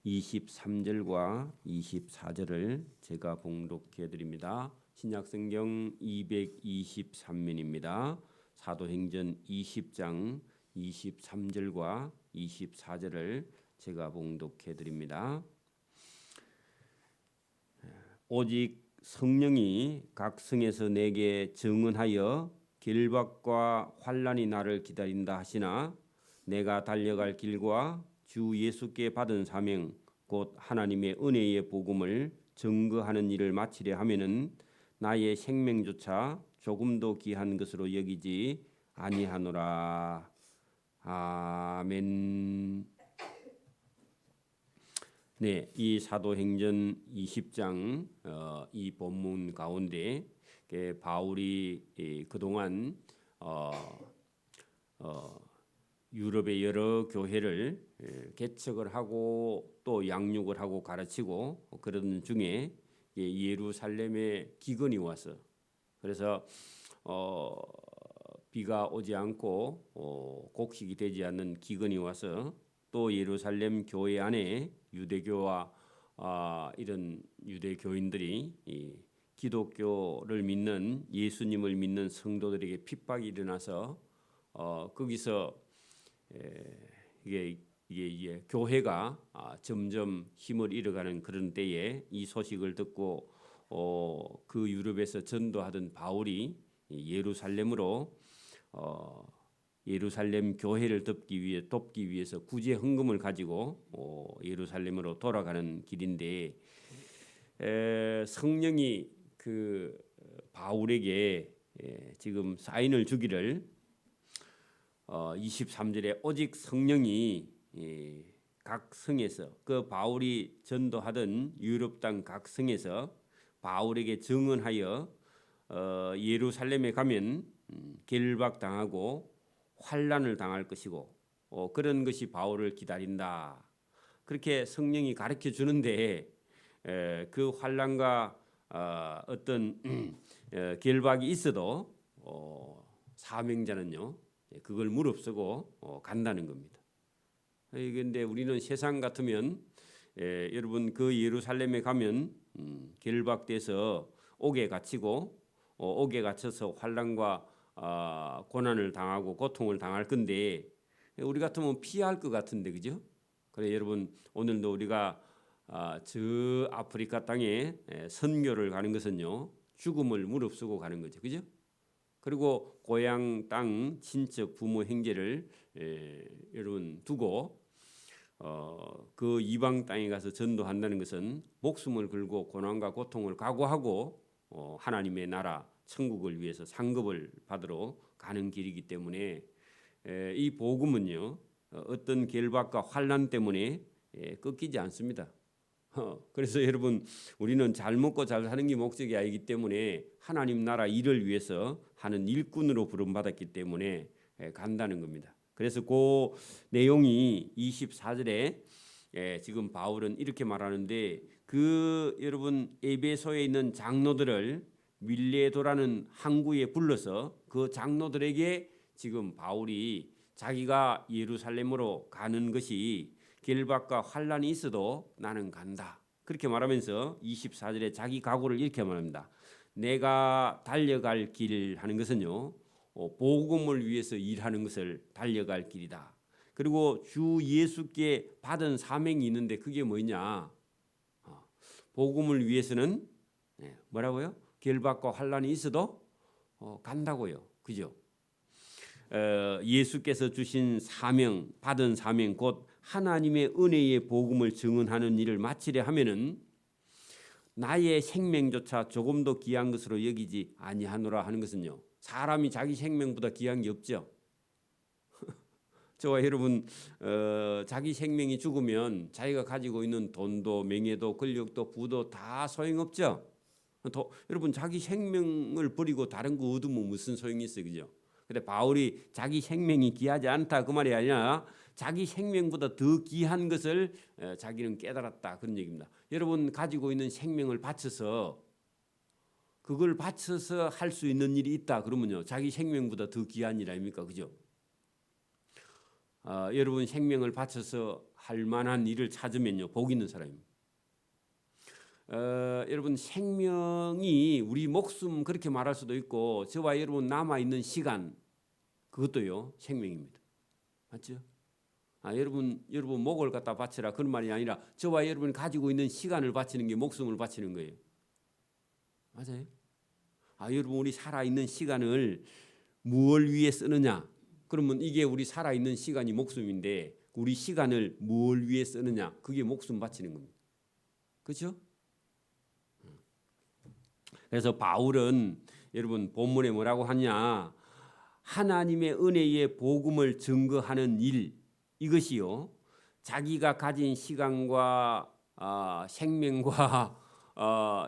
23절과 24절을 제가 봉독해 드립니다. 신약성경 223면입니다. 사도행전 20장 23절과 24절을 제가 봉독해 드립니다. 오직 성령이 각 성에서 내게 증언하여 결박과 환난이 나를 기다린다 하시나 내가 달려갈 길과 주 예수께 받은 사명 곧 하나님의 은혜의 복음을 증거하는 일을 마치려 하면은 나의 생명조차 조금도 귀한 것으로 여기지 아니하노라. 아멘. 네, 이 사도행전 20장 이 본문 가운데 바울이 그동안 유럽의 여러 교회를 개척을 하고 또 양육을 하고 가르치고 그러는 중에 예루살렘에 기근이 와서 그래서 비가 오지 않고 곡식이 되지 않는 기근이 와서 또 예루살렘 교회 안에 유대교와 이런 유대 교인들이 기독교를 믿는 예수님을 믿는 성도들에게 핍박이 일어나서 거기서 이게 교회가 점점 힘을 잃어가는 그런 때에 이 소식을 듣고 그 유럽에서 전도하던 바울이 예루살렘으로 예루살렘 교회를 돕기 위해서 구제 헌금을 가지고 예루살렘으로 돌아가는 길인데 성령이 그 바울에게 지금 사인을 주기를 23절에 오직 성령이 각 성에서 그 바울이 전도하던 유럽 땅 각 성에서 바울에게 증언하여 예루살렘에 가면 결박당하고 환난을 당할 것이고 그런 것이 바울을 기다린다. 그렇게 성령이 가르쳐 주는데 그 환난과 어떤 결박이 있어도 사명자는요 그걸 무릅쓰고 간다는 겁니다. 그런데 우리는 세상 같으면 여러분 그 예루살렘에 가면 결박돼서 옥에 갇히고 옥에 갇혀서 환난과 고난을 당하고 고통을 당할 건데 우리 같으면 피할 것 같은데 그죠? 그래 여러분 오늘도 우리가 저 아프리카 땅에 선교를 가는 것은요 죽음을 무릅쓰고 가는 거죠, 그죠? 그리고 고향 땅 친척 부모 형제를 여러분 두고 그 이방 땅에 가서 전도한다는 것은 목숨을 걸고 고난과 고통을 각오하고 하나님의 나라 천국을 위해서 상급을 받으러 가는 길이기 때문에 이 복음은요 어떤 결박과 환난 때문에 꺾이지 않습니다. 그래서 여러분 우리는 잘 먹고 잘 사는 게 목적이 아니기 때문에 하나님 나라 일을 위해서 하는 일꾼으로 부름받았기 때문에 간다는 겁니다. 그래서 그 내용이 24절에 지금 바울은 이렇게 말하는데 그 여러분 에베소에 있는 장로들을 밀레도라는 항구에 불러서 그 장로들에게 지금 바울이 자기가 예루살렘으로 가는 것이 결박과 환난이 있어도 나는 간다. 그렇게 말하면서 24절에 자기 각오를 이렇게 말합니다. 내가 달려갈 길 하는 것은요. 복음을 위해서 일하는 것을 달려갈 길이다. 그리고 주 예수께 받은 사명이 있는데 그게 뭐냐? 복음을 위해서는 뭐라고요? 결박과 환난이 있어도 간다고요. 그죠? 예수께서 주신 사명, 받은 사명 곧 하나님의 은혜의 복음을 증언하는 일을 마치려 하면은 나의 생명조차 조금도 귀한 것으로 여기지 아니하노라 하는 것은요. 사람이 자기 생명보다 귀한 게 없죠. 저와 여러분 자기 생명이 죽으면 자기가 가지고 있는 돈도 명예도 권력도 부도 다 소용없죠. 여러분 자기 생명을 버리고 다른 거 얻으면 무슨 소용이 있어요, 그죠? 근데 바울이 자기 생명이 귀하지 않다 그 말이 아니라 자기 생명보다 더 귀한 것을 자기는 깨달았다 그런 얘기입니다. 여러분 가지고 있는 생명을 바쳐서 그걸 바쳐서 할 수 있는 일이 있다 그러면요 자기 생명보다 더 귀한 일 아닙니까, 그죠? 여러분 생명을 바쳐서 할 만한 일을 찾으면요 복 있는 사람입니다. 여러분 생명이 우리 목숨 그렇게 말할 수도 있고 저와 여러분 남아 있는 시간 그것도요 생명입니다. 맞죠? 여러분 목을 갖다 바치라 그런 말이 아니라 저와 여러분이 가지고 있는 시간을 바치는 게 목숨을 바치는 거예요. 맞아요? 여러분 우리 살아 있는 시간을 무엇을 위해 쓰느냐? 그러면 이게 우리 살아 있는 시간이 목숨인데 우리 시간을 뭘 위해 쓰느냐? 그게 목숨 바치는 겁니다. 그렇죠? 그래서 바울은 여러분 본문에 뭐라고 하냐? 하나님의 은혜의 복음을 증거하는 일 이것이요 자기가 가진 시간과 생명과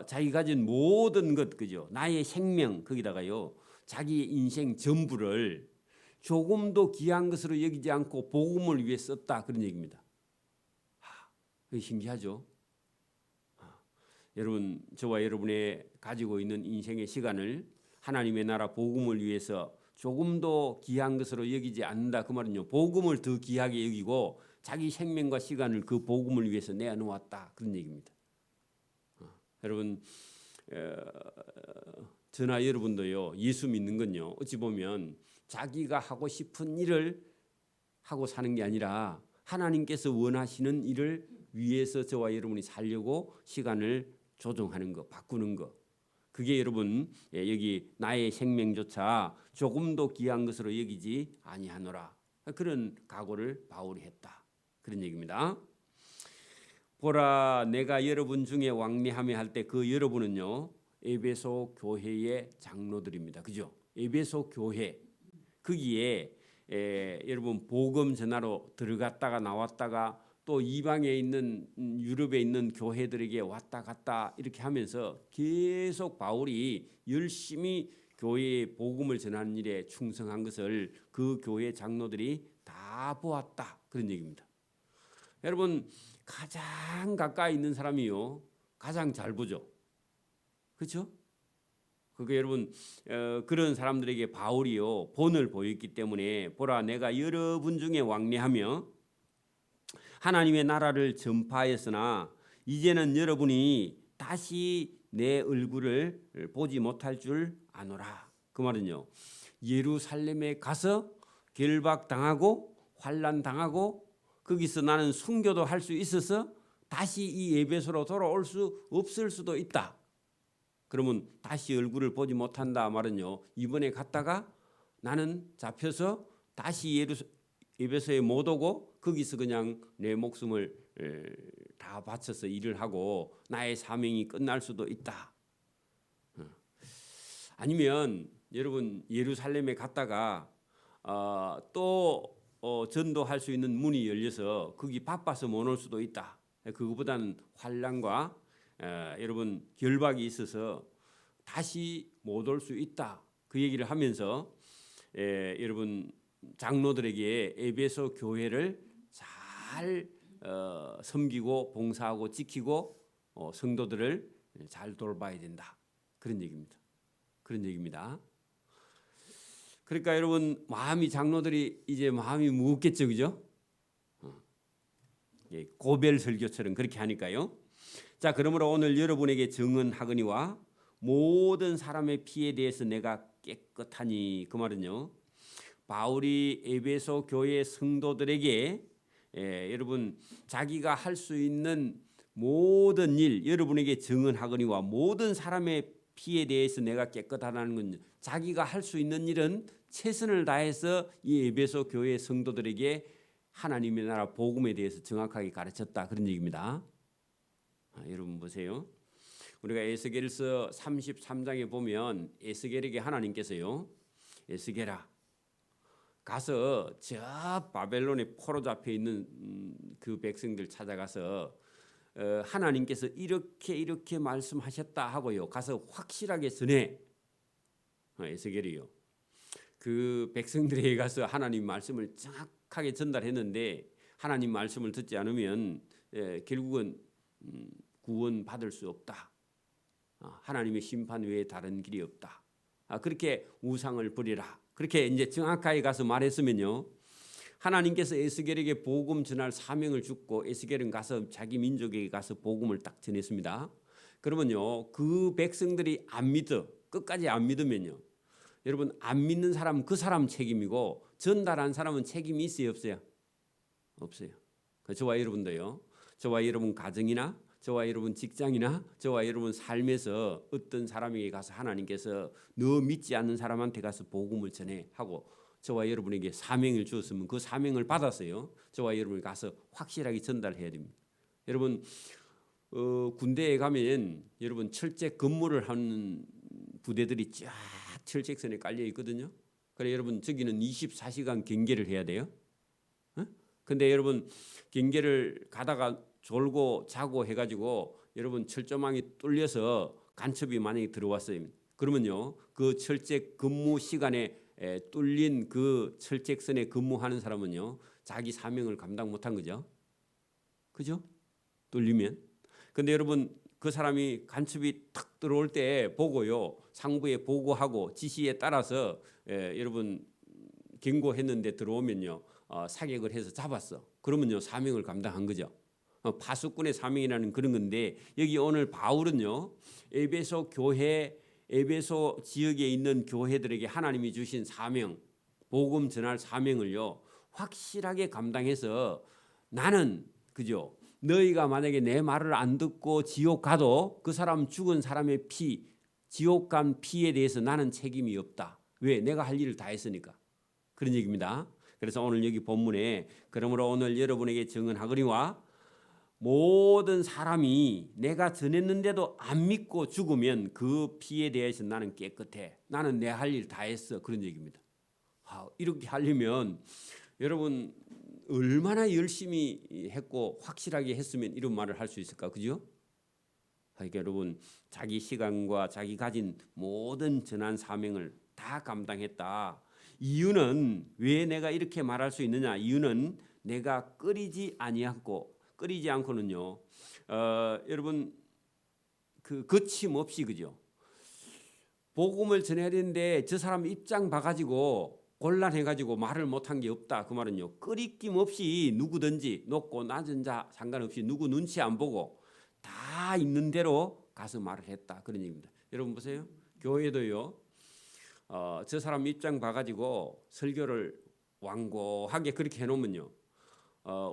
자기 가진 모든 것 그죠? 나의 생명 거기다가요 자기의 인생 전부를 조금도 귀한 것으로 여기지 않고 복음을 위해 썼다 그런 얘기입니다. 그게 신기하죠? 여러분 저와 여러분의 가지고 있는 인생의 시간을 하나님의 나라 복음을 위해서 조금도 귀한 것으로 여기지 않는다 그 말은요 복음을 더 귀하게 여기고 자기 생명과 시간을 그 복음을 위해서 내어놓았다 그런 얘기입니다. 여러분 저나 여러분도요 예수 믿는 건요 어찌 보면 자기가 하고 싶은 일을 하고 사는 게 아니라 하나님께서 원하시는 일을 위해서 저와 여러분이 살려고 시간을 조정하는 거 바꾸는 거 그게 여러분 여기 나의 생명조차 조금도 귀한 것으로 여기지 아니하노라 그런 각오를 바울이 했다 그런 얘기입니다. 보라 내가 여러분 중에 왕래하며 할 때 그 여러분은요 에베소 교회의 장로들입니다. 그죠? 에베소 교회 거기에 여러분 복음 전하러 들어갔다가 나왔다가 또 이방에 있는 유럽에 있는 교회들에게 왔다 갔다 이렇게 하면서 계속 바울이 열심히 교회의 복음을 전하는 일에 충성한 것을 그 교회 장로들이 다 보았다 그런 얘기입니다. 여러분 가장 가까이 있는 사람이요 가장 잘 보죠. 그렇죠? 그게 여러분 그런 사람들에게 바울이요 본을 보였기 때문에 보라 내가 여러분 중에 왕래하며 하나님의 나라를 전파했으나 이제는 여러분이 다시 내 얼굴을 보지 못할 줄 아노라. 그 말은요 예루살렘에 가서 결박당하고 환난당하고 거기서 나는 순교도 할 수 있어서 다시 이 에베소로 돌아올 수 없을 수도 있다. 그러면 다시 얼굴을 보지 못한다 말은요 이번에 갔다가 나는 잡혀서 다시 에베소에 못 오고 거기서 그냥 내 목숨을 다 바쳐서 일을 하고 나의 사명이 끝날 수도 있다. 아니면 여러분 예루살렘에 갔다가 또 전도할 수 있는 문이 열려서 거기 바빠서 못 올 수도 있다. 그거보다는 환난과 여러분 결박이 있어서 다시 못 올 수 있다. 그 얘기를 하면서 여러분 장로들에게 에베소 교회를 잘 섬기고 봉사하고 지키고 성도들을 잘 돌봐야 된다. 그런 얘기입니다. 그런 얘기입니다. 그러니까 여러분 마음이 장로들이 이제 마음이 무겁겠죠, 그죠? 고별 설교처럼 그렇게 하니까요. 자, 그러므로 오늘 여러분에게 증언하거니와 모든 사람의 피에 대해서 내가 깨끗하니 그 말은요. 바울이 에베소 교회 성도들에게 여러분 자기가 할 수 있는 모든 일 여러분에게 증언하거니와 모든 사람의 피에 대해서 내가 깨끗하다는 건 자기가 할 수 있는 일은 최선을 다해서 이 에베소 교회 성도들에게 하나님의 나라 복음에 대해서 정확하게 가르쳤다 그런 얘기입니다. 여러분 보세요. 우리가 에스겔서 33장에 보면 에스겔에게 하나님께서요. 에스겔아 가서 저 바벨론에 포로 잡혀 있는 그 백성들 찾아가서 하나님께서 이렇게 말씀하셨다 하고요. 가서 확실하게 전해. 에스겔이요. 그 백성들에게 가서 하나님 말씀을 정확하게 전달했는데 하나님 말씀을 듣지 않으면 결국은 구원 받을 수 없다. 하나님의 심판 외에 다른 길이 없다. 그렇게 우상을 버리라. 그렇게 이제 정확하게 가서 말했으면요. 하나님께서 에스겔에게 복음 전할 사명을 주고 에스겔은 가서 자기 민족에게 가서 복음을 딱 전했습니다. 그러면요, 그 백성들이 안 믿어, 끝까지 안 믿으면요, 여러분 안 믿는 사람 그 사람 책임이고 전달한 사람은 책임이 있어요, 없어요? 없어요. 저와 여러분도요, 저와 여러분 가정이나 저와 여러분 직장이나 저와 여러분 삶에서 어떤 사람에게 가서 하나님께서 너 믿지 않는 사람한테 가서 복음을 전해 하고 저와 여러분에게 사명을 주었으면 그 사명을 받았어요. 저와 여러분이 가서 확실하게 전달해야 됩니다. 여러분 군대에 가면 여러분 철제 근무를 하는 부대들이 쫙 철책선에 깔려 있거든요. 그래 여러분 저기는 24시간 경계를 해야 돼요. 근데 여러분 경계를 가다가 졸고 자고 해가지고 여러분 철조망이 뚫려서 간첩이 만약에 들어왔어요. 그러면요 그 철책 근무 시간에 뚫린 그 철책선에 근무하는 사람은요 자기 사명을 감당 못한 거죠. 그죠? 뚫리면. 근데 여러분 그 사람이 간첩이 탁 들어올 때 보고요 상부에 보고하고 지시에 따라서 여러분 경고했는데 들어오면요 사격을 해서 잡았어. 그러면요 사명을 감당한 거죠. 파수꾼의 사명이라는 그런 건데 여기 오늘 바울은요 에베소 교회 에베소 지역에 있는 교회들에게 하나님이 주신 사명 복음 전할 사명을요 확실하게 감당해서 나는 그죠 너희가 만약에 내 말을 안 듣고 지옥 가도 그 사람 죽은 사람의 피 지옥 간 피에 대해서 나는 책임이 없다. 왜? 내가 할 일을 다 했으니까. 그런 얘기입니다. 그래서 오늘 여기 본문에 그러므로 오늘 여러분에게 증언하거니와 모든 사람이 내가 전했는데도 안 믿고 죽으면 그 피에 대해서 나는 깨끗해. 나는 내 할 일 다 했어. 그런 얘기입니다. 이렇게 하려면 여러분 얼마나 열심히 했고 확실하게 했으면 이런 말을 할 수 있을까? 그죠? 그러니까 여러분 자기 시간과 자기 가진 모든 전한 사명을 다 감당했다. 이유는 왜 내가 이렇게 말할 수 있느냐? 이유는 내가 끊이지 않고는요. 여러분 그 거침없이 그죠? 복음을 전해야 되는데 저 사람 입장 봐가지고 곤란해가지고 말을 못한 게 없다. 그 말은요. 끄리낌 없이 누구든지 높고 낮은 자 상관없이 누구 눈치 안 보고 다 있는 대로 가서 말을 했다. 그런 얘기입니다. 여러분 보세요. 교회도요. 저 사람 입장 봐가지고 설교를 완고하게 그렇게 해놓으면요.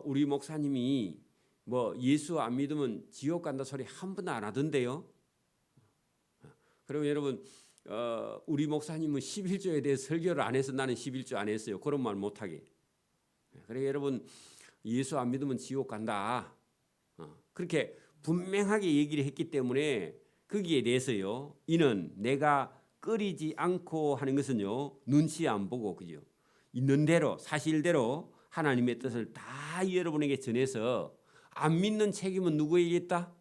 우리 목사님이 뭐 예수 안 믿으면 지옥 간다 소리 한 번도 안 하던데요. 그리고 여러분 우리 목사님은 11조에 대해 설교를 안 해서 나는 11조 안 했어요. 그런 말 못하게. 그래 여러분 예수 안 믿으면 지옥 간다. 그렇게 분명하게 얘기를 했기 때문에 거기에 대해서요. 이는 내가 꺼리지 않고 하는 것은요. 눈치 안 보고 그죠. 있는 대로 사실대로 하나님의 뜻을 다 여러분에게 전해서 안 믿는 책임은 누구에게 있다?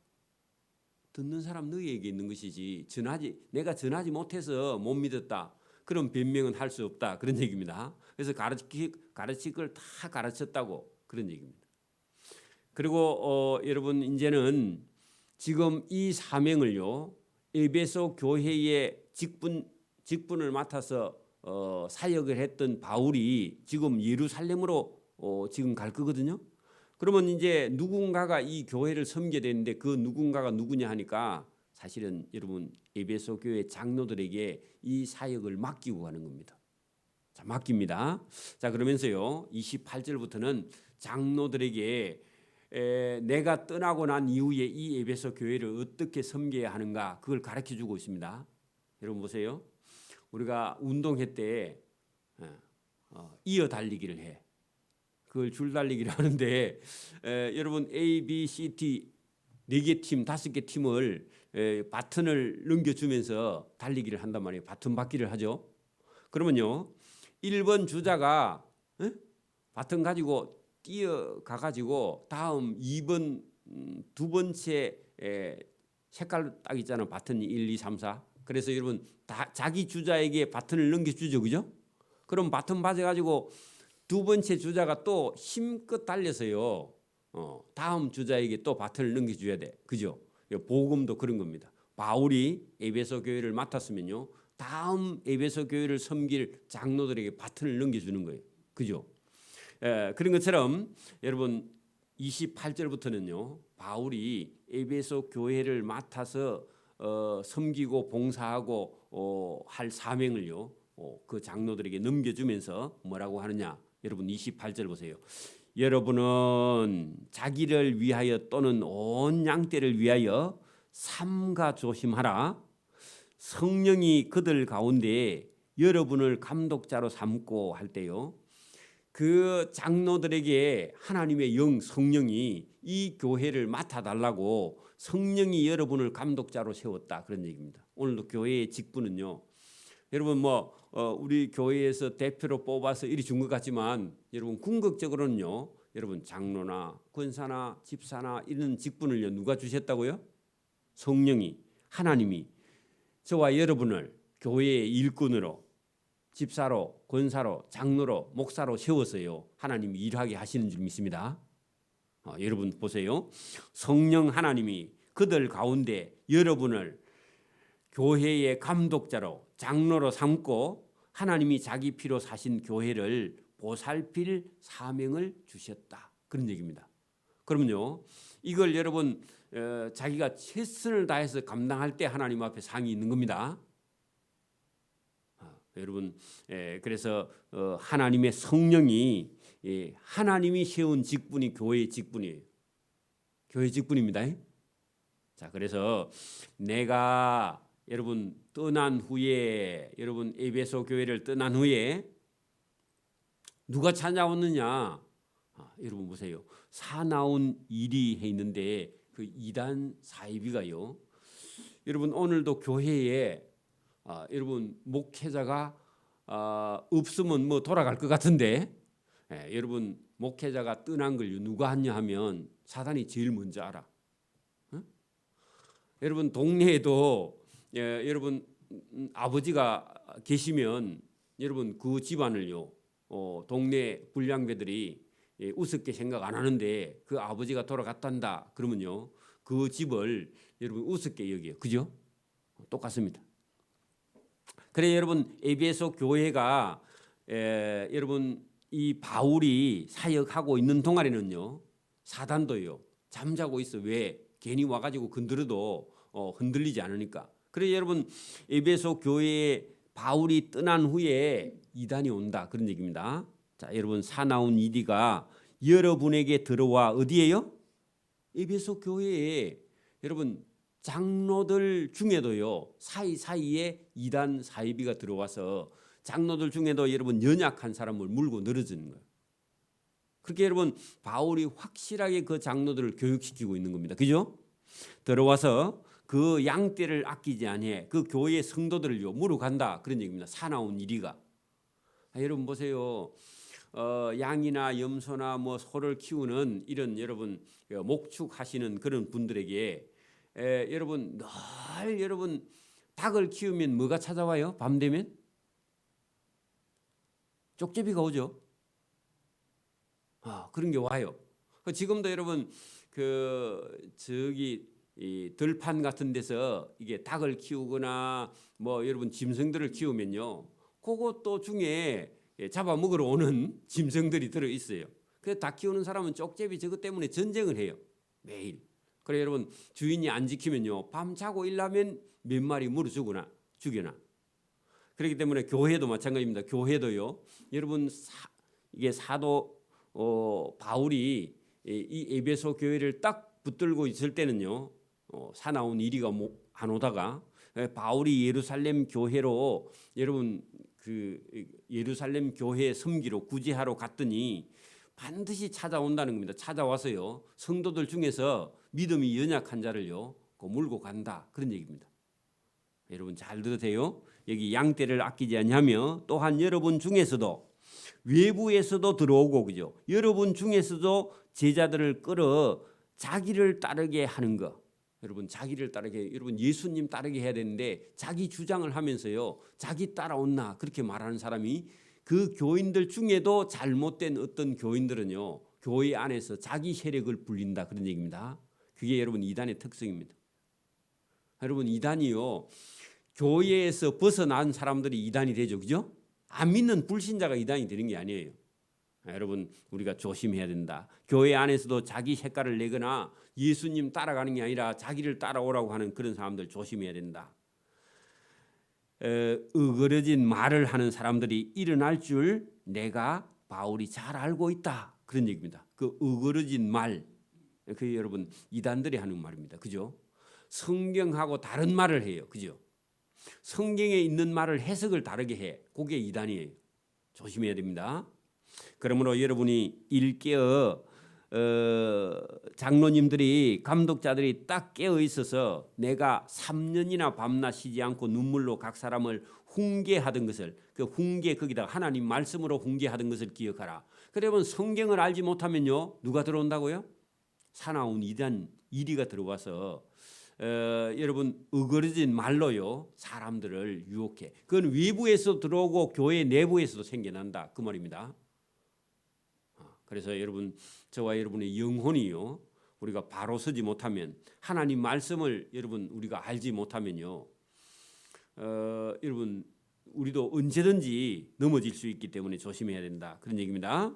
듣는 사람 너희에게 있는 것이지 내가 전하지 못해서 못 믿었다. 그런 변명은 할 수 없다. 그런 얘기입니다. 그래서 가르칠 걸 다 가르쳤다고 그런 얘기입니다. 그리고 여러분 이제는 지금 이 사명을요. 에베소 교회의 직분을 맡아서 사역을 했던 바울이 지금 예루살렘으로 지금 갈 거거든요. 그러면 이제 누군가가 이 교회를 섬겨야 되는데 그 누군가가 누구냐 하니까 사실은 여러분 에베소 교회 장로들에게 이 사역을 맡기고 가는 겁니다. 자, 맡깁니다. 자, 그러면서요. 28절부터는 장로들에게 내가 떠나고 난 이후에 이 에베소 교회를 어떻게 섬겨야 하는가 그걸 가르쳐 주고 있습니다. 여러분 보세요. 우리가 운동회 때 이어 달리기를 해. 그걸 줄달리기를 하는데 여러분 A, B, C, D 4개 팀, 5개 팀을 바튼을 넘겨주면서 달리기를 한단 말이에요. 바튼 받기를 하죠. 그러면요. 1번 주자가 바튼 가지고 뛰어가가지고 다음 2번 두 번째 색깔 딱 있잖아요. 바튼 1, 2, 3, 4. 그래서 여러분 다 자기 주자에게 바튼을 넘겨주죠. 그죠? 그럼 바튼 받아가지고 두 번째 주자가 또 힘껏 달려서요. 다음 주자에게 또 바튼을 넘겨줘야 돼. 그죠? 복음도 그런 겁니다. 바울이 에베소 교회를 맡았으면요. 다음 에베소 교회를 섬길 장로들에게 바튼을 넘겨주는 거예요. 그죠? 그런 것처럼 여러분 28절부터는요. 바울이 에베소 교회를 맡아서 섬기고 봉사하고 할 사명을요. 그 장로들에게 넘겨주면서 뭐라고 하느냐. 여러분 28절 보세요. 여러분은 자기를 위하여 또는 온 양떼를 위하여 삼가 조심하라. 성령이 그들 가운데 여러분을 감독자로 삼고 할 때요. 그 장로들에게 하나님의 영 성령이 이 교회를 맡아달라고 성령이 여러분을 감독자로 세웠다 그런 얘기입니다. 오늘도 교회의 직분은요. 여러분 우리 교회에서 대표로 뽑아서 이리 준 것 같지만 여러분 궁극적으로는요. 여러분 장로나 권사나 집사나 이런 직분을요. 누가 주셨다고요? 성령이 하나님이 저와 여러분을 교회의 일꾼으로 집사로 권사로 장로로 목사로 세워서요. 하나님이 일하게 하시는 줄 믿습니다. 여러분 보세요. 성령 하나님이 그들 가운데 여러분을 교회의 감독자로 장로로 삼고 하나님이 자기 피로 사신 교회를 보살필 사명을 주셨다. 그런 얘기입니다. 그러면요. 이걸 여러분 자기가 최선을 다해서 감당할 때 하나님 앞에 상이 있는 겁니다. 여러분 그래서 하나님의 성령이 하나님이 세운 직분이 교회의 직분이에요. 교회 직분입니다. 자, 그래서 내가 여러분 떠난 후에 여러분 에베소 교회를 떠난 후에 누가 찾아오느냐? 여러분 보세요. 사나운 일이 해 있는데 그 이단 사이비가요. 여러분 오늘도 교회에 여러분 목회자가 없으면 돌아갈 것 같은데 여러분 목회자가 떠난 걸 누가 하냐 하면 사단이 제일 먼저 알아. 여러분 동네에도 여러분 아버지가 계시면 여러분 그 집안을요 동네 불량배들이 우습게 생각 안 하는데 그 아버지가 돌아갔단다 그러면요 그 집을 여러분 우습게 여겨요. 그죠? 똑같습니다. 그래 여러분 에베소 교회가 여러분 이 바울이 사역하고 있는 동안에는요 사단도요 잠자고 있어. 왜? 괜히 와가지고 건드려도 흔들리지 않으니까. 그래 여러분 에베소 교회에 바울이 떠난 후에 이단이 온다 그런 얘기입니다. 자 여러분 사나운 이디가 여러분에게 들어와 어디에요? 에베소 교회에 여러분 장로들 중에도요 사이사이에 이단 사이비가 들어와서 장로들 중에도 여러분 연약한 사람을 물고 늘어지는 거예요. 그렇게 여러분 바울이 확실하게 그 장로들을 교육시키고 있는 겁니다. 그죠? 들어와서 그 양떼를 아끼지 아니해 그 교회의 성도들을요 물어간다 그런 얘기입니다. 사나운 이리가. 여러분 보세요. 양이나 염소나 소를 키우는 이런 여러분 목축하시는 그런 분들에게 여러분 늘 여러분 닭을 키우면 뭐가 찾아와요? 밤 되면 쪽제비가 오죠. 그런 게 와요. 지금도 여러분 저기 이 들판 같은 데서 이게 닭을 키우거나 여러분 짐승들을 키우면요, 그것도 중에 잡아먹으러 오는 짐승들이 들어 있어요. 그래서 닭 키우는 사람은 쪽제비 저것 때문에 전쟁을 해요. 매일. 그래 여러분 주인이 안 지키면요 밤 자고 일하면 몇 마리 물어 죽여나. 그렇기 때문에 교회도 마찬가지입니다. 교회도요 여러분 이게 사도 바울이 이 에베소 교회를 딱 붙들고 있을 때는요 사나운 이리가 안 오다가 바울이 예루살렘 교회로 여러분 그 예루살렘 교회 섬기로 구제하러 갔더니 반드시 찾아온다는 겁니다. 찾아와서요 성도들 중에서 믿음이 연약한 자를요 물고 간다 그런 얘기입니다. 여러분 잘 들으세요. 여기 양떼를 아끼지 아니하며 또한 여러분 중에서도 외부에서도 들어오고 그죠. 여러분 중에서도 제자들을 끌어 자기를 따르게 하는 거. 여러분 자기를 따르게 여러분 예수님 따르게 해야 되는데 자기 주장을 하면서요 자기 따라온나 그렇게 말하는 사람이 그 교인들 중에도 잘못된 어떤 교인들은요 교회 안에서 자기 세력을 불린다 그런 얘기입니다. 그게 여러분 이단의 특성입니다. 여러분 이단이요 교회에서 벗어난 사람들이 이단이 되죠. 그죠? 안 믿는 불신자가 이단이 되는 게 아니에요. 여러분 우리가 조심해야 된다. 교회 안에서도 자기 색깔을 내거나 예수님 따라가는 게 아니라 자기를 따라오라고 하는 그런 사람들 조심해야 된다. 으그러진 말을 하는 사람들이 일어날 줄 내가 바울이 잘 알고 있다. 그런 얘기입니다. 그 으그러진 말, 그 여러분 이단들이 하는 말입니다. 그죠? 성경하고 다른 말을 해요. 그죠? 성경에 있는 말을 해석을 다르게 해. 그게 이단이에요. 조심해야 됩니다. 그러므로 여러분이 일깨어 장로님들이 감독자들이 딱 깨어 있어서 내가 3년이나 밤낮 쉬지 않고 눈물로 각 사람을 훈계하던 것을 그 훈계 거기다 하나님 말씀으로 훈계하던 것을 기억하라. 그러면 성경을 알지 못하면요 누가 들어온다고요? 사나운 이단 이리가 들어와서 여러분 으그러진 말로요 사람들을 유혹해. 그건 외부에서 들어오고 교회 내부에서도 생겨난다 그 말입니다. 그래서 여러분 저와 여러분의 영혼이요 우리가 바로 서지 못하면 하나님 말씀을 여러분 우리가 알지 못하면요 여러분 우리도 언제든지 넘어질 수 있기 때문에 조심해야 된다 그런 얘기입니다.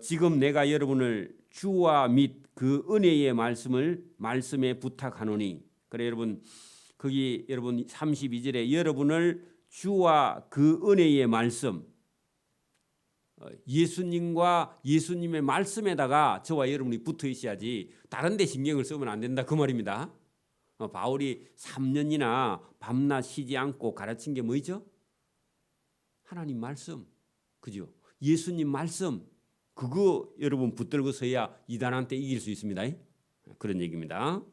지금 내가 여러분을 주와 및 그 은혜의 말씀에 부탁하노니. 그래 여러분 거기 여러분 32절에 여러분을 주와 그 은혜의 말씀 예수님과 예수님의 말씀에다가 저와 여러분이 붙어 있어야지 다른 데 신경을 쓰면 안 된다 그 말입니다. 바울이 3년이나 밤낮 쉬지 않고 가르친 게 뭐죠? 하나님 말씀, 그죠? 예수님 말씀 그거 여러분 붙들고 서야 이단한테 이길 수 있습니다. 그런 얘기입니다.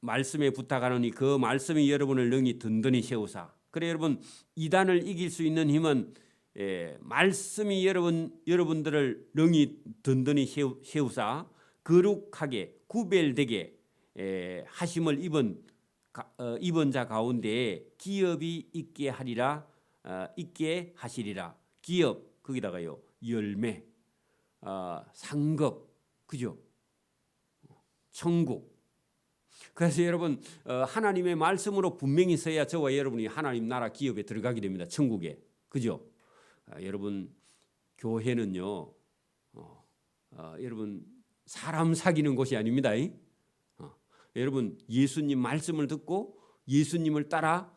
말씀에 부탁하노니 그 말씀이 여러분을 능히 든든히 세우사. 그래 여러분 이단을 이길 수 있는 힘은 말씀이 여러분들을 능히 든든히 세우사 거룩하게 구별되게 하심을 입은 자 가운데 기업이 있게 하시리라. 기업 거기다가요 열매, 상급, 그죠? 천국. 그래서 여러분 하나님의 말씀으로 분명히 서야 저와 여러분이 하나님 나라 기업에 들어가게 됩니다. 천국에, 그죠? 여러분 교회는요, 여러분 사람 사귀는 곳이 아닙니다. 여러분 예수님 말씀을 듣고 예수님을 따라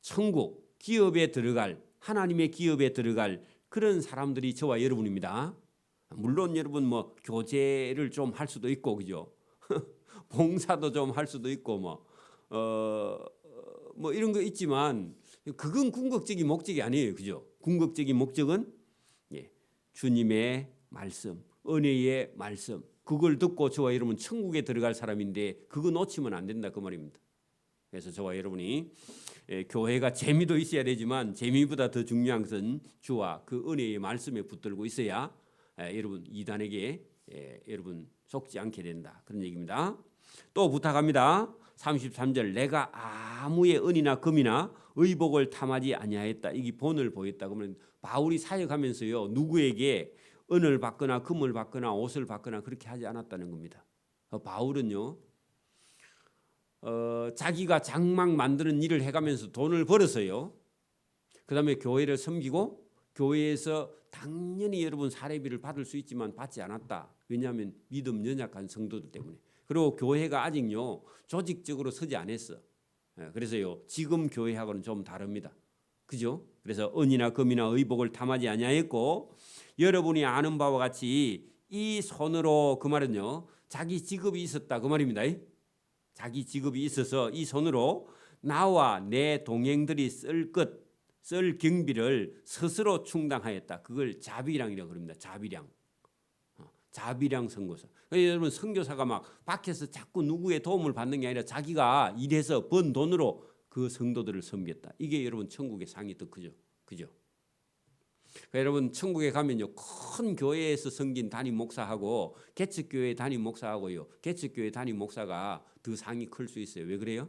천국 기업에 들어갈 하나님의 기업에 들어갈 그런 사람들이 저와 여러분입니다. 물론 여러분 뭐 교제를 좀 할 수도 있고 그죠? 봉사도 좀 할 수도 있고 뭐 이런 거 있지만 그건 궁극적인 목적이 아니에요. 그죠? 궁극적인 목적은 주님의 말씀, 은혜의 말씀 그걸 듣고 저와 여러분 천국에 들어갈 사람인데 그거 놓치면 안 된다 그 말입니다. 그래서 저와 여러분이 교회가 재미도 있어야 되지만 재미보다 더 중요한 것은 주와 그 은혜의 말씀에 붙들고 있어야 여러분 이단에게 여러분 속지 않게 된다 그런 얘기입니다. 또 부탁합니다. 33절 내가 아무의 은이나 금이나 의복을 탐하지 아니하였다. 이게 본을 보였다. 그러면 바울이 사역하면서요 누구에게 은을 받거나 금을 받거나 옷을 받거나 그렇게 하지 않았다는 겁니다. 바울은요 자기가 장막 만드는 일을 해가면서 돈을 벌어서요 그다음에 교회를 섬기고 교회에서 당연히 여러분 사례비를 받을 수 있지만 받지 않았다. 왜냐하면 믿음 연약한 성도들 때문에. 그리고 교회가 아직요 조직적으로 서지 않았어. 그래서요 지금 교회하고는 좀 다릅니다. 그죠? 그래서 은이나 금이나 의복을 탐하지 아니하였고 여러분이 아는 바와 같이 이 손으로 그 말은요 자기 직업이 있었다 그 말입니다. 자기 직업이 있어서 이 손으로 나와 내 동행들이 쓸 경비를 스스로 충당하였다. 그걸 자비량이라고 그럽니다. 자비량 선교사. 그러니까 여러분 선교사가 막 밖에서 자꾸 누구의 도움을 받는 게 아니라 자기가 일해서 번 돈으로 그 성도들을 섬겼다. 이게 여러분 천국의 상이 더 크죠. 그죠? 그러니까 여러분 천국에 가면요 큰 교회에서 섬긴 담임 목사하고 개척교회 담임 목사하고요 개척교회 담임 목사가 더 상이 클 수 있어요. 왜 그래요?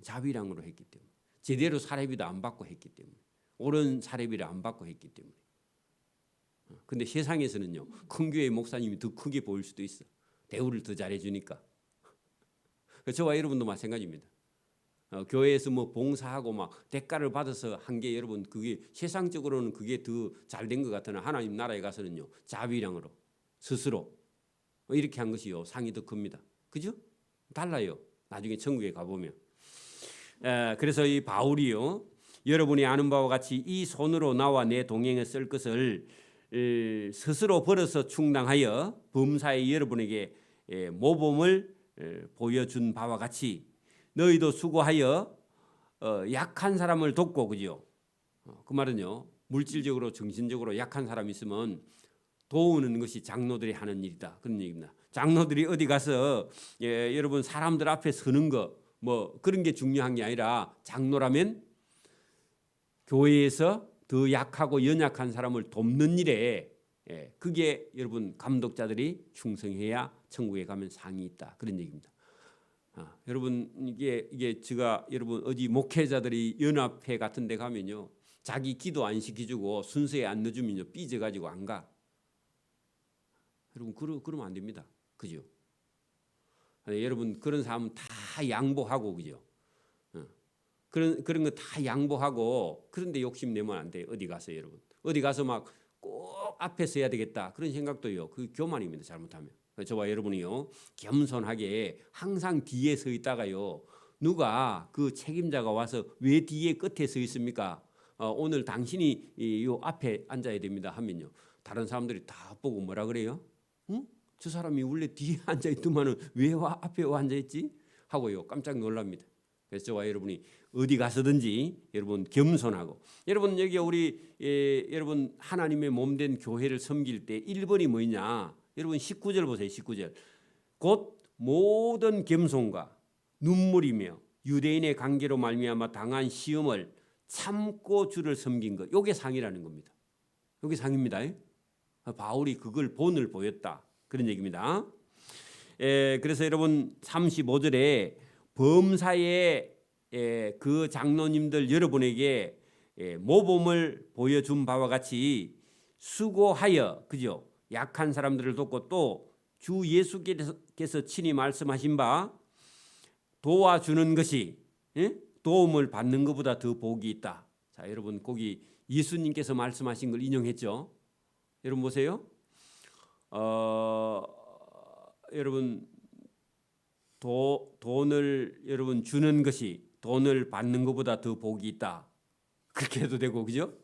자비량으로 했기 때문에 제대로 사례비도 안 받고 했기 때문에 옳은 사례비를 안 받고 했기 때문에. 근데 세상에서는요 큰 교회 목사님이 더 크게 보일 수도 있어. 대우를 더 잘해주니까. 저와 여러분도 마찬가지입니다. 교회에서 뭐 봉사하고 막 대가를 받아서 한 게 여러분 그게 세상적으로는 그게 더 잘 된 것 같으나 하나님 나라에 가서는요 자비량으로 스스로 이렇게 한 것이요 상이 더 큽니다. 그죠? 달라요. 나중에 천국에 가보면. 그래서 이 바울이요 여러분이 아는 바와 같이 이 손으로 나와 내 동행에 쓸 것을 스스로 벌어서 충당하여 범사에 여러분에게 모범을 보여준 바와 같이 너희도 수고하여 약한 사람을 돕고 그죠? 그 말은요 물질적으로 정신적으로 약한 사람이 있으면 도우는 것이 장로들이 하는 일이다 그런 얘기입니다. 장로들이 어디 가서 여러분 사람들 앞에 서는 거 뭐 그런 게 중요한 게 아니라 장로라면 교회에서 더 약하고 연약한 사람을 돕는 일에 그게 여러분 감독자들이 충성해야 천국에 가면 상이 있다 그런 얘기입니다. 여러분 이게 제가 여러분 어디 목회자들이 연합회 같은 데 가면요 자기 기도 안 시켜주고 순서에 안 넣어주면요 삐져가지고 안 가. 여러분 그러면 안 됩니다. 그죠? 여러분 그런 사람은 다 양보하고 그죠? 그런 거 다 양보하고 그런데 욕심 내면 안 돼. 어디 가서 여러분 어디 가서 막 꼭 앞에 서야 되겠다 그런 생각도요. 그 교만입니다. 잘못하면. 저와 여러분이요 겸손하게 항상 뒤에 서 있다가요 누가 그 책임자가 와서 왜 뒤에 끝에 서 있습니까? 오늘 당신이 요 앞에 앉아야 됩니다 하면요 다른 사람들이 다 보고 뭐라 그래요? 응? 저 사람이 원래 뒤에 앉아 있더만은 왜 앞에 와 앉아 있지? 하고요 깜짝 놀랍니다. 그래서 저와 여러분이 어디 가서든지 여러분 겸손하고 여러분 여기 우리 여러분 하나님의 몸된 교회를 섬길 때 1번이 뭐냐? 여러분 19절 보세요. 19절. 곧 모든 겸손과 눈물이며 유대인의 관계로 말미암아 당한 시험을 참고 주를 섬긴 것. 이게 상이라는 겁니다. 이게 상입니다. 바울이 그걸 본을 보였다. 그런 얘기입니다. 그래서 여러분 35절에 범사에 그 장로님들 여러분에게 모범을 보여준 바와 같이 수고하여 그죠? 약한 사람들을 돕고 또 주 예수께서 친히 말씀하신 바 도와주는 것이 도움을 받는 것보다 더 복이 있다. 자, 여러분 거기 예수님께서 말씀하신 걸 인용했죠. 여러분 보세요. 여러분 돈을 여러분 주는 것이 돈을 받는 것보다 더 복이 있다. 그렇게 해도 되고 그죠?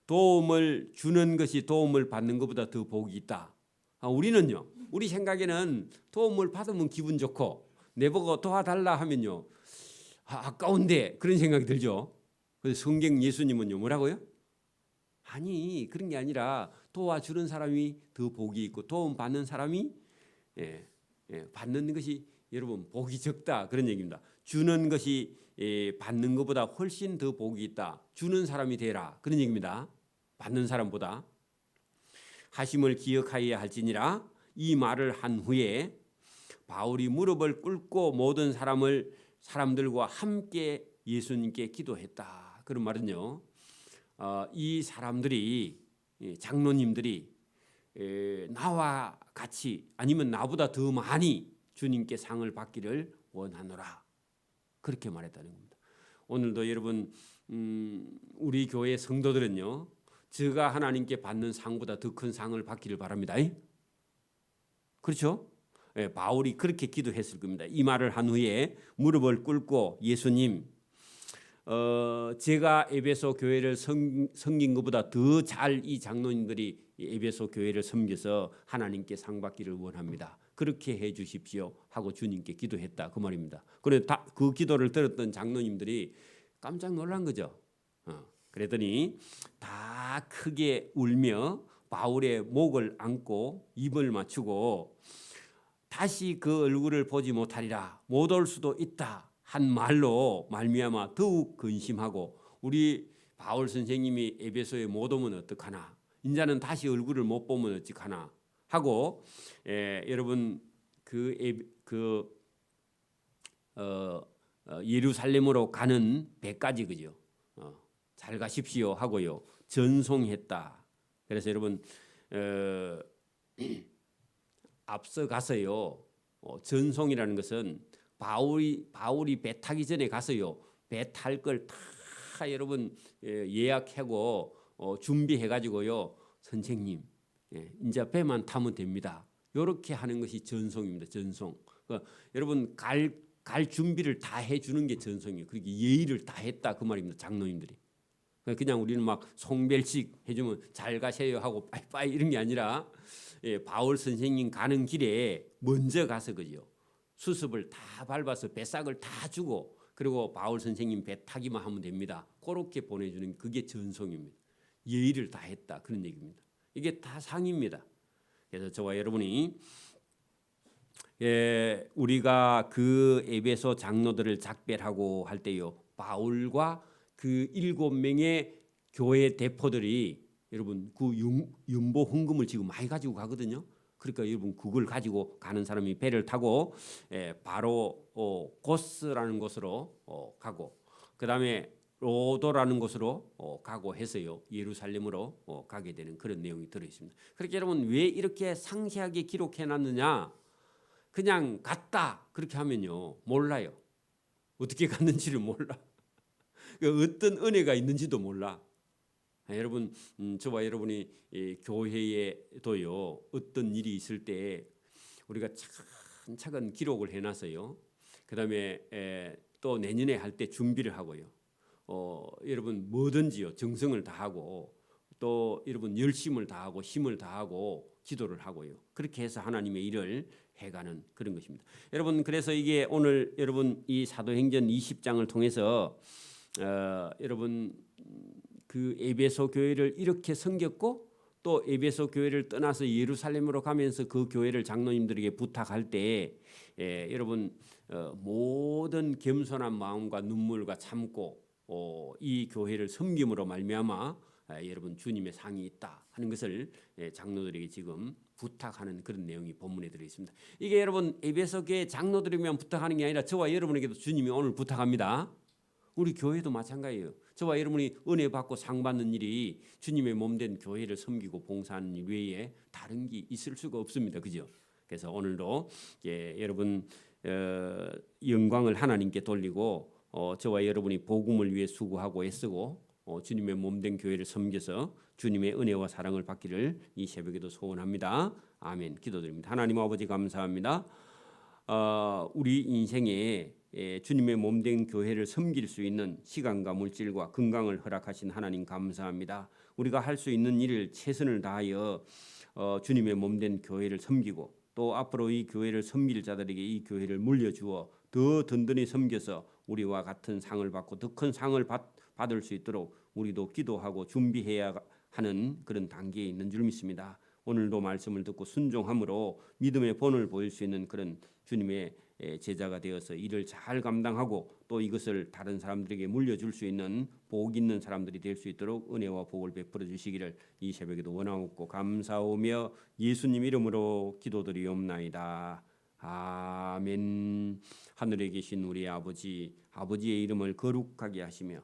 도움을 주는 것이 도움을 받는 것보다 더 복이 있다. 우리는요. 우리 생각에는 도움을 받으면 기분 좋고 내보고 도와달라 하면요. 아까운데 그런 생각이 들죠. 그래서 성경 예수님은요. 뭐라고요? 아니 그런 게 아니라 도와주는 사람이 더 복이 있고 도움 받는 사람이 받는 것이 여러분 복이 적다 그런 얘기입니다. 주는 것이 받는 것보다 훨씬 더 복이 있다. 주는 사람이 되라 그런 얘기입니다. 받는 사람보다. 하심을 기억하여야 할지니라 이 말을 한 후에 바울이 무릎을 꿇고 모든 사람들과 함께 예수님께 기도했다. 그런 말은요. 이 사람들이 장로님들이 나와 같이 아니면 나보다 더 많이 주님께 상을 받기를 원하노라. 그렇게 말했다는 겁니다. 오늘도 여러분 우리 교회 성도들은요. 저가 하나님께 받는 상보다 더 큰 상을 받기를 바랍니다. 그렇죠? 바울이 그렇게 기도했을 겁니다. 이 말을 한 후에 무릎을 꿇고 예수님 제가 에베소 교회를 섬긴 것보다 더 잘 이 장로님들이 에베소 교회를 섬겨서 하나님께 상 받기를 원합니다. 그렇게 해 주십시오 하고 주님께 기도했다 그 말입니다. 그래 그 기도를 들었던 장로님들이 깜짝 놀란 거죠. 그랬더니 다 크게 울며 바울의 목을 안고 입을 맞추고 다시 그 얼굴을 보지 못하리라 못 올 수도 있다 한 말로 말미암아 더욱 근심하고 우리 바울 선생님이 에베소에 못 오면 어떡하나 인자는 다시 얼굴을 못 보면 어떡하나 하고 여러분 예루살렘으로 가는 배까지 그죠? 잘 가십시오 하고요 전송했다. 그래서 여러분 앞서 가서요 전송이라는 것은 바울이 배 타기 전에 가서요 배 탈 걸 다 여러분 예약하고 준비해가지고요. 선생님, 이제 배만 타면 됩니다. 이렇게 하는 것이 전송입니다. 전송. 그러니까 여러분 갈 준비를 다 해주는 게 전송이에요. 그렇게 예의를 다 했다 그 말입니다. 장로님들이. 그냥 우리는 막 송별식 해주면 잘 가세요 하고 빠이빠이 이런 게 아니라 바울 선생님 가는 길에 먼저 가서 그죠. 수습을 다 밟아서 배싹을 다 주고 그리고 바울 선생님 배 타기만 하면 됩니다. 그렇게 보내주는 그게 전송입니다. 예의를 다 했다 그런 얘기입니다. 이게 다 상입니다. 그래서 저와 여러분이 우리가 그 에베소 장로들을 작별하고 할 때요. 바울과 그 7명의 교회 대표들이 여러분 그 연보 헌금을 지금 많이 가지고 가거든요. 그러니까 여러분 그걸 가지고 가는 사람이 배를 타고 바로 고스라는 곳으로 가고 그다음에 로도라는 곳으로 가고 해서요. 예루살렘으로 가게 되는 그런 내용이 들어 있습니다. 그렇게 여러분 왜 이렇게 상세하게 기록해 놨느냐? 그냥 갔다 그렇게 하면요. 몰라요. 어떻게 갔는지를 몰라. 어떤 은혜가 있는지도 몰라. 여러분 저와 여러분이 교회에도요. 어떤 일이 있을 때 우리가 차근차근 기록을 해놨어요. 그다음에 또 내년에 할 때 준비를 하고요. 여러분 뭐든지요. 정성을 다하고 또 여러분 열심을 다하고 힘을 다하고 기도를 하고요. 그렇게 해서 하나님의 일을 해가는 그런 것입니다. 여러분 그래서 이게 오늘 여러분 이 사도행전 20장을 통해서 여러분 그 에베소 교회를 이렇게 섬겼고 또 에베소 교회를 떠나서 예루살렘으로 가면서 그 교회를 장로님들에게 부탁할 때 여러분 모든 겸손한 마음과 눈물과 참고 이 교회를 섬김으로 말미암아 여러분 주님의 상이 있다 하는 것을 장로들에게 지금 부탁하는 그런 내용이 본문에 들어 있습니다. 이게 여러분 에베소 교회 장로들에게만 부탁하는 게 아니라 저와 여러분에게도 주님이 오늘 부탁합니다. 우리 교회도 마찬가지예요. 저와 여러분이 은혜 받고 상 받는 일이 주님의 몸된 교회를 섬기고 봉사하는 일 외에 다른 게 있을 수가 없습니다. 그죠? 그래서 오늘도 여러분 영광을 하나님께 돌리고 저와 여러분이 복음을 위해 수고하고 애쓰고 주님의 몸된 교회를 섬겨서 주님의 은혜와 사랑을 받기를 이 새벽에도 소원합니다. 아멘. 기도드립니다. 하나님 아버지 감사합니다. 우리 인생에 주님의 몸된 교회를 섬길 수 있는 시간과 물질과 건강을 허락하신 하나님 감사합니다. 우리가 할 수 있는 일을 최선을 다하여 주님의 몸된 교회를 섬기고 또 앞으로 이 교회를 섬길 자들에게 이 교회를 물려주어 더 든든히 섬겨서 우리와 같은 상을 받고 더 큰 상을 받을 수 있도록 우리도 기도하고 준비해야 하는 그런 단계에 있는 줄 믿습니다. 오늘도 말씀을 듣고 순종함으로 믿음의 본을 보일 수 있는 그런 주님의 제자가 되어서 일을 잘 감당하고 또 이것을 다른 사람들에게 물려줄 수 있는 복 있는 사람들이 될 수 있도록 은혜와 복을 베풀어 주시기를 이 새벽에도 원하옵고 감사오며 예수님 이름으로 기도드리옵나이다. 아멘. 하늘에 계신 우리 아버지의 이름을 거룩하게 하시며